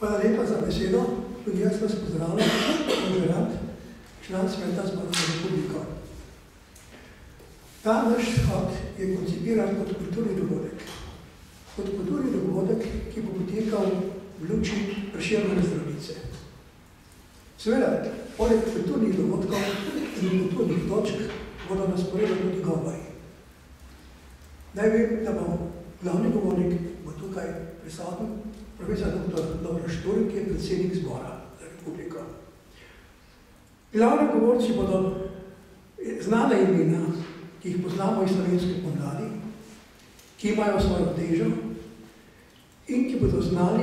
Hvala lepa za besedo. Tudi jaz vas pozdravljam, Žerat, član Sveta zbora za Republiko. Ta naš shod je koncipiran kot kulturni dogodek. Kot kulturni dogodek, ki bo potekal v luči Prešernove Zdravljice. Seveda, poleg kulturnih dogodkov in kulturnih točk bodo na sporedu tudi govori. Naj vem, da bo glavni govornik bo tukaj prisoten, profesor dr. Lovro Šturm, ki je predsednik zbora za Republiko. Glavni govorci bodo znane imena, ki jih poznamo iz slovenske pomladi, ki imajo svojo težo in ki bodo znali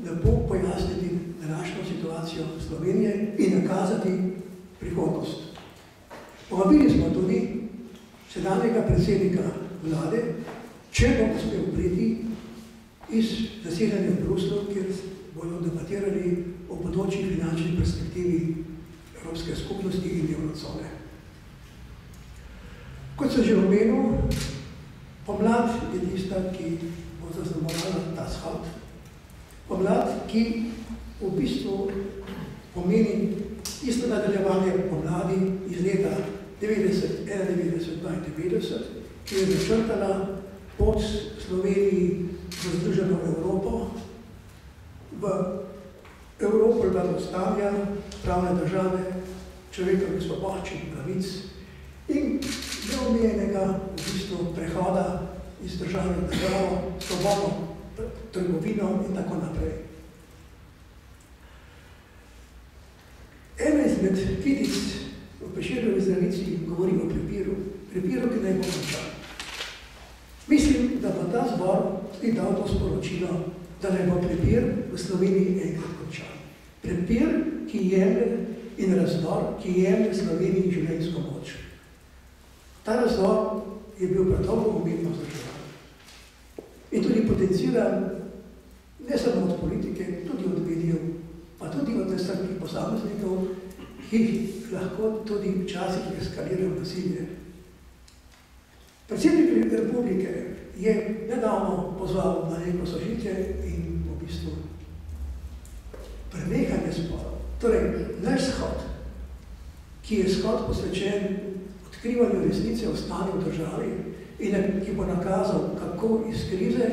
lepo pojasniti današnjo situacijo Slovenije in nakazati prihodnost. Povabili smo tudi sedanjega predsednika vlade, če bo uspel priti iz zasedanja v Bruslu, kjer bodo debatirali o bodoči finančni perspektivi Evropske skupnosti in Evrocone. Kot sem že omenil, pomlad je tista, ki bo zaznamovala ta shod. Pomlad, ki v bistvu pomeni isto nadaljevanje pomladi iz leta 1991-1992, ki je začrtala pot Sloveniji v Združeno Evropo, v Evropo blagostanja, pravne države, človekovih svoboščin, pravic in neomejenega v bistvu prehoda iz države v državo, svobodno trgovino in tako naprej. Ena izmed vidic v Prešernovi Zdravljici govori o prepiru, ki naj bo končan. Mislim, da bo ta zbor tudi dal to sporočilo, da naj bo prepir v Sloveniji enkrat končan. Prepir, ki jemlje in razdor, ki jemlje Sloveniji življenjsko moč. Ta razdor je bil predolgo umetno vzdrževan. In tudi potenciran ne samo od politike, tudi od medijev, pa tudi od nestrpnih posameznikov, ki lahko tudi včasih eskalirajo nasilje. Predsednik Republike je nedavno pozval na neko sožitje in v bistvu prenehanje sporov. Torej, naš shod, ki je shod posvečen odkrivanju resnice o stanju v državi in ki bo nakazal, kako iz krize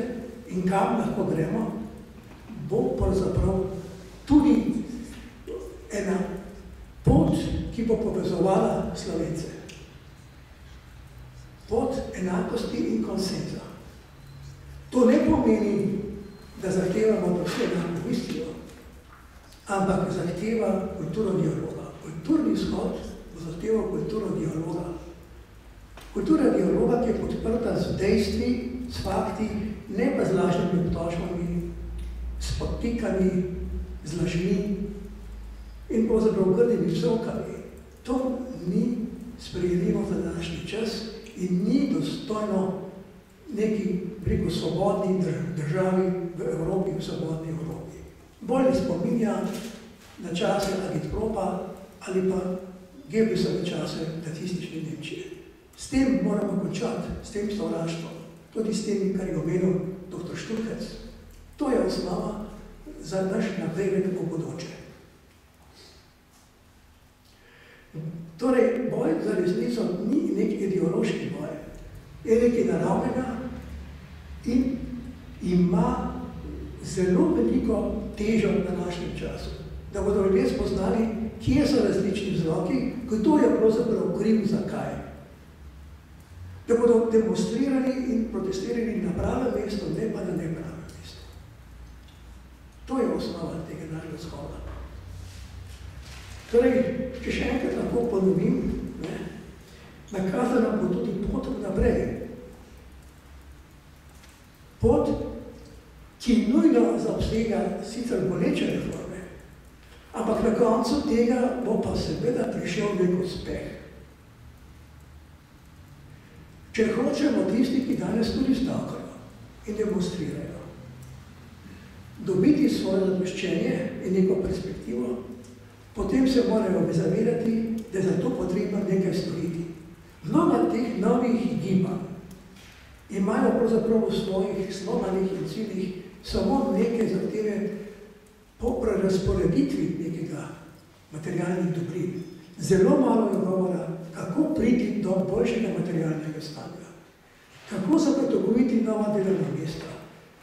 in kam lahko gremo, bo pravzaprav tudi ena pot, ki bo povezovala Slovence. Pot enakosti in konsenza. To ne pomeni, da zahtevamo, da vse enako mislijo, ampak zahteva kulturo dialoga. Kulturni shod bo zahteval kulturo dialoga. Kultura dialoga, ki je podprta z dejstvi, s fakti, ne pa z lažnimi obtožbami, s podtikanji, z lažmi in pravzaprav grdimi vsokami. To ni sprejemljivo za današnji čas in ni dostojno neki veliko svobodni državi v Evropi, v svobodni Evropi. Bolj spominja na čase agitpropa ali pa Goebbelsove čase nacistične Nemčije. S tem moramo končati, s tem sovraštvom, tudi s tem, kar je omenil dr. Šturkec. To je osnova za naš napredek v bodoče. Torej, boj za resnico ni nek ideološki boj, je nekaj naravnega in ima zelo veliko težo v današnjem času. Da bodo ljudje spoznali, kje so različni vzroki, kdo je pravzaprav kriv zakaj. Da bodo demonstrirali in protestirali na pravem mestu, ne pa na nepravem mestu. To je osnova tega našega shoda. Torej, če še enkrat lahko ponovim, nakazana bo tudi pot naprej. Pot, ki nujno zaobsega sicer boleče reforme, ampak na koncu tega bo pa seveda prišel nek uspeh. Če hočemo tisti, ki danes tudi stavkajo in demonstrirajo, dobiti svoje zadoščenje in neko perspektivo, potem se morajo zavedati, da je za to potrebno nekaj storiti. Mnogo teh novih gibanj imajo pravzaprav v svojih slovanih in ciljih samo neke zahteve po razporeditvi nekega materialnih dobrin. Zelo malo je govora, kako priti do boljšega materialnega stanja. Kako zagotoviti nova delovna mesta,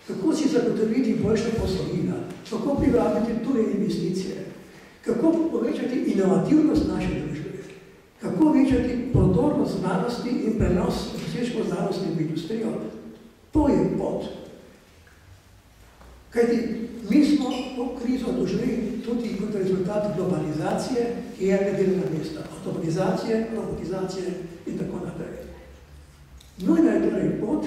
kako si zagotoviti boljša poslovila, kako privabiti tuje investicije, kako povečati inovativnost naše družbe, kako večati prodornost znanosti in prenos dosežkov znanosti v industrijo. To je pot. Kajti mi smo to krizo doživeli tudi kot rezultat globalizacije, ki je delovna mesta, automatizacije, robotizacije in tako naprej. Nujna je torej pot,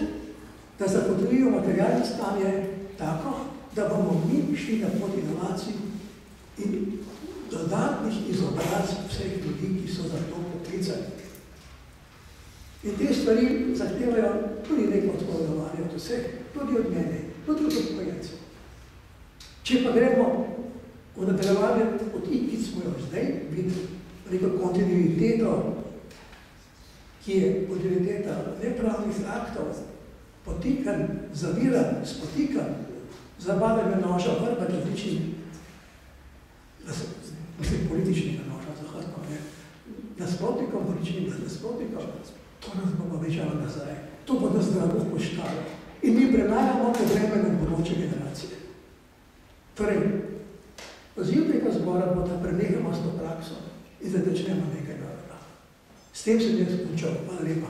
da zagotovijo materialno stanje tako, da bomo mi šli na pot inovacij in dodatnih izobrazb vseh ljudi, ki so za to poklicani. In te stvari zahtevajo tudi neko odpovedovanje od vseh, tudi od mene, tudi od upokojencev. Če pa gremo v nadaljevanje od ki smo jo zdaj videli, neko kontinuiteto, ki je kontinuiteta nepravnih aktov, potikan, zaviran, spotikan, zabavljanja noža, vrba različnih, političnega noža, zahodno, nasprotnikom, političnega nasprotnikom, to nas bo povečalo nazaj, to bo nas drago koštalo in mi prenajamo to breme na bodoče generacije. Torej, poziv tega zbora bo, da prenehamo s to prakso in da začnemo nekaj novega. S tem sem jaz končal. Hvala lepa.